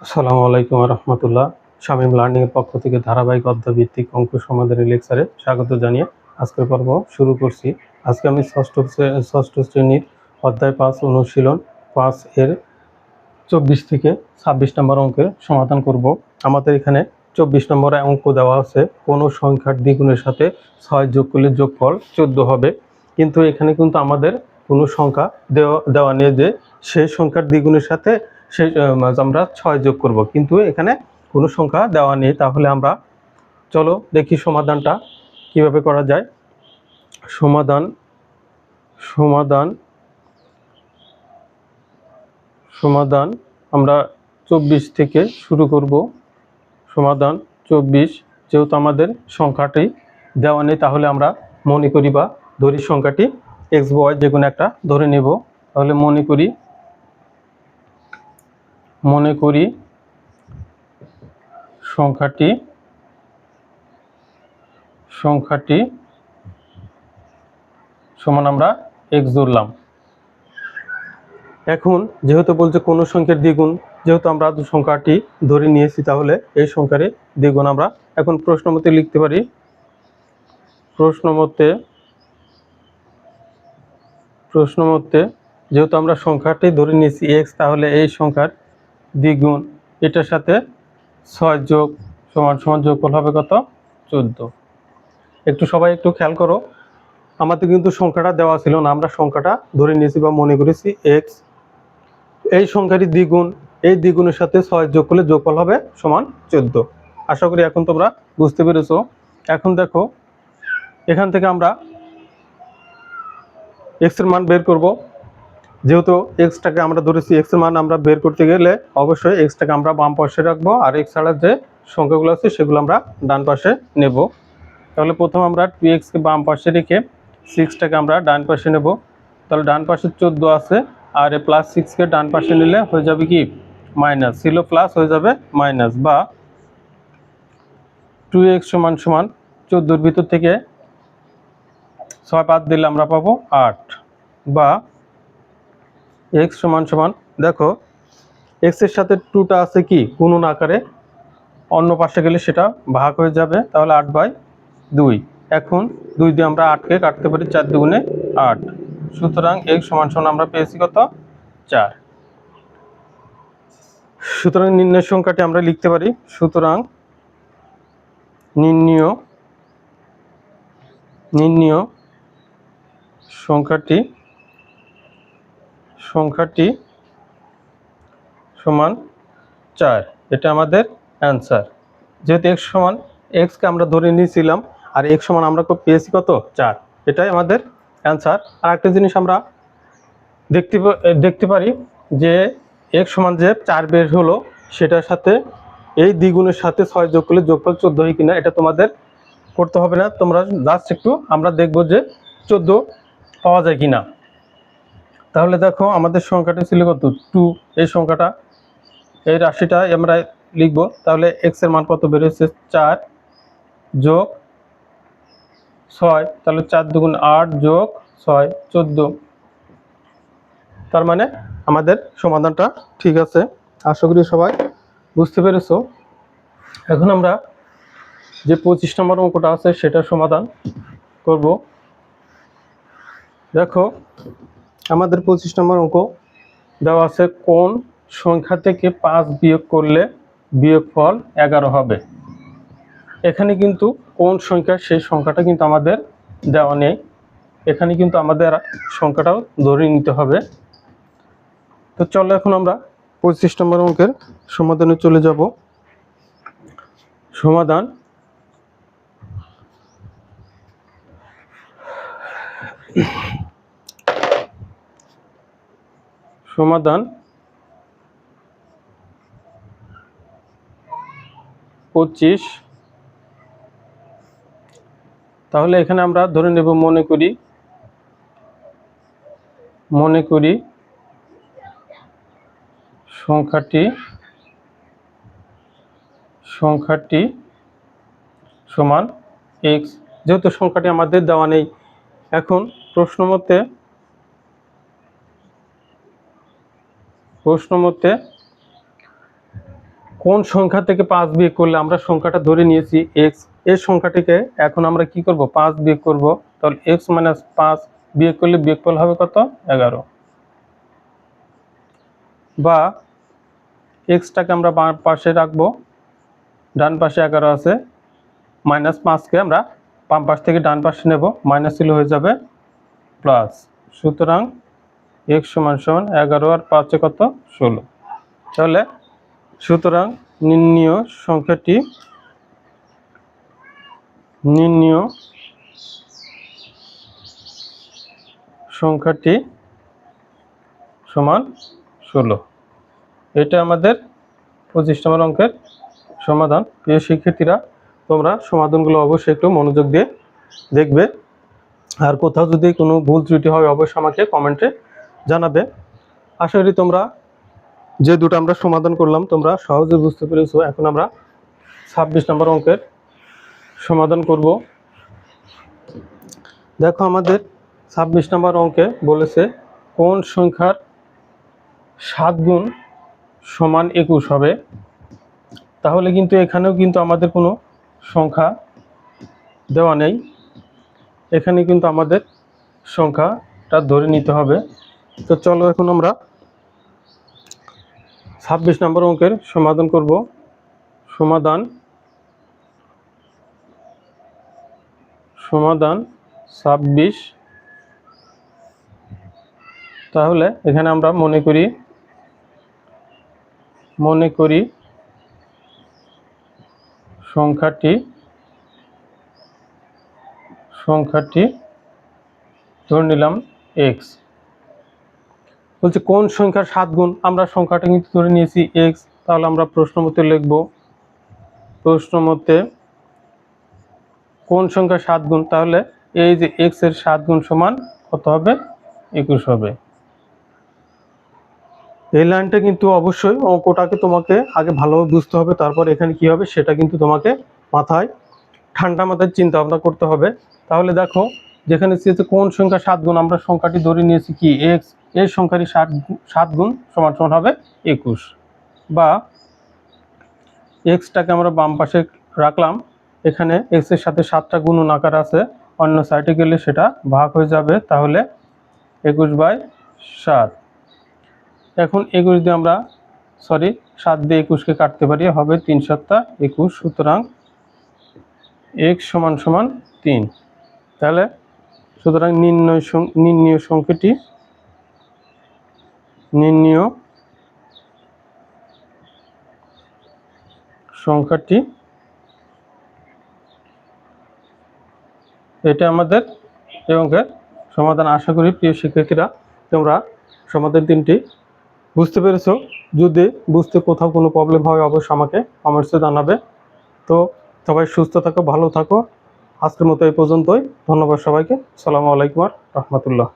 আসসালামু আলাইকুম রহমতুল্লাহ। শামীম লার্নিং এর পক্ষ থেকে ধারাবাহিক অধ্যায়ভিত্তিক অঙ্ক সমাধানের লেকচারে স্বাগত জানিয়ে আজকের পর্ব শুরু করছি। আজকে আমি ষষ্ঠ শ্রেণীর অধ্যায় 5 অনুশীলন 5 এর 24 থেকে 26 নম্বর অঙ্কের সমাধান করব। আমাদের এখানে 24 নম্বরে অঙ্ক দেওয়া আছে, কোনো সংখ্যার দ্বিগুণের সাথে 6 যোগ করলে যোগফল 14 হবে। কিন্তু এখানে কিন্তু আমাদের কোনো সংখ্যা দেওয়া নেই যে সেই সংখ্যার দ্বিগুণের সাথে সেই আমরা 6 যোগ করব, কিন্তু এখানে কোনো সংখ্যা দেওয়া নেই। তাহলে আমরা চলো দেখি সমাধানটা কিভাবে করা যায়। সমাধান সমাধান সমাধান আমরা 24 থেকে শুরু করব। সমাধান 24, যেহেতু আমাদের সংখ্যাটি দেওয়া নেই তাহলে আমরা মনে করি বা ধরি সংখ্যাটি এক্স বা ওয়াই যে কোনো একটা ধরে নেব। তাহলে মনে করি সংখ্যাটি সমান আমরা এক্স ধরলাম। এখন যেহেতু বলছে কোনো সংখ্যার দ্বিগুণ, যেহেতু আমরা সংখ্যাটি ধরে নিয়েছি তাহলে এই সংখ্যার দ্বিগুণ আমরা এখন প্রশ্ন মতে লিখতে পারি। প্রশ্ন মতে যেহেতু আমরা সংখ্যাটি ধরে নিয়েছি এক্স, তাহলে এই সংখ্যার দ্বিগুণ এটার সাথে 6 যোগ সমান সমান যোগফল হবে কত? 14। সবাই একটু খেয়াল করো, আমাদের কিন্তু সংখ্যাটা দেওয়া ছিল না, আমরা সংখ্যাটা ধরে নিয়েছি বা মনে করেছি এক্স। এই সংখ্যাটি দ্বিগুণ, এই দ্বিগুণের সাথে 6 যোগ করলে যোগফল হবে সমান 14। আশা করি এখন তোমরা বুঝতে পেরেছো। এখন দেখো, এখান থেকে আমরা এক্স এর মান বের করব। যেহেতু এক্সটাকে আমরা ধরেছি, এক্স এর মান আমরা বের করতে গেলে অবশ্যই এক্সটাকে আমরা বাম পাশে রাখবো, আর এক্স ছাড়া যে সংখ্যাগুলো আছে সেগুলো আমরা ডান পাশে নেব। তাহলে প্রথম আমরা 2xকে বাম পাশে রেখে 6টাকে আমরা ডান পাশে নেব। তাহলে ডান পাশে 14 আছে, আর এই প্লাস 6কে ডান পাশে নিলে হয়ে যাবে কি মাইনাস, ছিল প্লাস হয়ে যাবে মাইনাস, বা 2x সমান সমান 14-র ভিতর থেকে 6 বাদ দিলে আমরা পাবো 8, বা x সমান সমান, দেখো x এর সাথে 2টা আছে কি গুণন আকারে, অন্য পাশে গেলে সেটা ভাগ হয়ে যাবে, তাহলে 8/2। এখন 2 দিয়ে আমরা 8কে কাটতে পারি, 4 দুগুণে 8, সুতরাং x সমান সমান আমরা পেয়েছি কত? 4। সুতরাং নির্ণয় সংখ্যাটি আমরা লিখতে পারি, সুতরাং নির্ণয় সংখ্যাটি সমান 4। এটা আমাদের অ্যান্সার। যেহেতু x সমান, এক্সকে আমরা ধরে নিয়েছিলাম, আর x সমান আমরা পেয়েছি কত? 4। এটাই আমাদের অ্যান্সার। আর একটা জিনিস আমরা দেখতে পারি যে x সমান যে 4 বের হলো, সেটার সাথে এই দ্বিগুণের সাথে 6 যোগ করলে যোগফল 14 হয় কিনা এটা তোমাদের করতে হবে না, তোমরা জাস্ট একটু আমরা দেখব যে 14 পাওয়া যায় কিনা। তাহলে দেখো আমাদের সংখ্যাটা ছিল কত? 2। এই সংখ্যাটা, এই রাশিটা আমরা লিখব। তাহলে x এর মান কত বের হয়েছে? 4 যোগ 6, তাহলে 4 দুগুণ 8 যোগ 6 14। তার মানে আমাদের সমাধানটা ঠিক আছে। আশা করি সবাই বুঝতে পেরেছো। এখন আমরা যে 25 নম্বর অঙ্কটা আছে সেটা সমাধান করব। দেখো আমাদের 25 নম্বর অঙ্ক দেওয়া আছে, কোন সংখ্যা থেকে 5 বিয়োগ করলে বিয়োগফল 11 হবে। এখানে কিন্তু কোন সংখ্যা, সেই সংখ্যাটা কিন্তু আমাদের দেওয়া নেই, এখানে কিন্তু আমাদের সংখ্যাটাও ধরে নিতে হবে। তো চলো এখন আমরা 25 নম্বর অঙ্কের সমাধানে চলে যাব। সমাধান 25। তাহলে এখানে আমরা ধরে নেব, মনে করি সংখ্যাটি সমান x। যেহেতু সংখ্যাটি আমাদের দেওয়া নেই, এখন প্রশ্ন মতে কোন সংখ্যা থেকে 5 বিয়োগ করলে আমরা সংখ্যাটা ধরে নিয়েছি x, এই সংখ্যাটিকে এখন আমরা কি করব 5 বিয়োগ করব, তাহলে x - 5 বিয়োগ করলে বিয়োগফল হবে কত 11, বা x টাকে আমরা বাম পাশে রাখবো, ডান পাশে 11 আছে, -5কে আমরা বাম পাশ থেকে ডান পাশে নেব, মাইনাস চিহ্ন হয়ে যাবে প্লাস। সুতরাং x = 11 আর 5 কত 16। তাহলে সুতরাং নির্ণীয় সংখ্যাটি সমান 16। এটা আমাদের 25 নম্বর অঙ্কের সমাধান। প্রিয় শিক্ষার্থীরা, তোমরা সমাধানগুলো অবশ্যই একটু মনোযোগ দিয়ে দেখবে, আর কোথাও যদি কোনো ভুল ত্রুটি হয় অবশ্যই আমাকে কমেন্টে জানাবে। আশা করি তোমরা যে দুটো আমরা সমাধান করলাম তোমরা সহজে বুঝতে পেরেছো। এখন আমরা 26 নম্বর অঙ্কের সমাধান করব। দেখো আমাদের 26 নম্বর অঙ্কে বলেছে কোন সংখ্যার 7 গুণ সমান 21 হবে। তাহলে কিন্তু এখানেও কিন্তু আমাদের কোনো সংখ্যা দেওয়া নেই, এখানে কিন্তু আমাদের সংখ্যাটা ধরে নিতে হবে। তো চলো এখন আমরা 26 নম্বর অঙ্কের সমাধান করব। সমাধান 26। তাহলে এখানে আমরা মনে করি সংখ্যাটি ধরে নিলাম x। বলছে কোন সংখ্যার 7 গুণ, আমরা সংখ্যাটা কিন্তু ধরে নিয়েছি x, তাহলে আমরা প্রশ্ন মতে লিখব, প্রশ্ন মতে কোন সংখ্যা 7 গুণ, তাহলে এই যে x এর 7 গুণ সমান কত হবে 21 হবে। এই লাইনটা কিন্তু অবশ্যই অঙ্কটাকে তোমাকে আগে ভালোভাবে বুঝতে হবে, তারপর এখানে কি হবে সেটা কিন্তু তোমাকে ঠান্ডা মাথায় চিন্তা ভাবনা করতে হবে। তাহলে দেখো যেখানে কোন সংখ্যা 7 গুণ, আমরা সংখ্যাটি ধরে নিয়েছি কি x, এই সংখ্যারই 7 গুণ সমান হবে 21, বা এক্সটাকে আমরা বাম পাশে রাখলাম, এখানে x এর সাথে 7টা গুণন আকার আছে, অন্য সাইডে গেলে সেটা ভাগ হয়ে যাবে, তাহলে 21/7। এখন 21 দিয়ে আমরা 7 দিয়ে 21কে কাটতে পারি, হবে 3 × 7 = 21। সুতরাং x = 3। তাহলে সুতরাং নির্ণীয় সংখ্যাটি এটা আমাদের এই অঙ্কের সমাধান। আশা করি প্রিয় শিক্ষার্থীরা তোমরা সমাধান 3টি বুঝতে পেরেছো। যদি বুঝতে কোথাও কোনো প্রবলেম হয় অবশ্যই আমাকে কমেন্টসে জানাবে। তো সবাই সুস্থ থাকো, ভালো থাকো। আজকের মতো এই পর্যন্তই। ধন্যবাদ সবাইকে। আসসালামু আলাইকুম ওয়া রাহমাতুল্লাহ।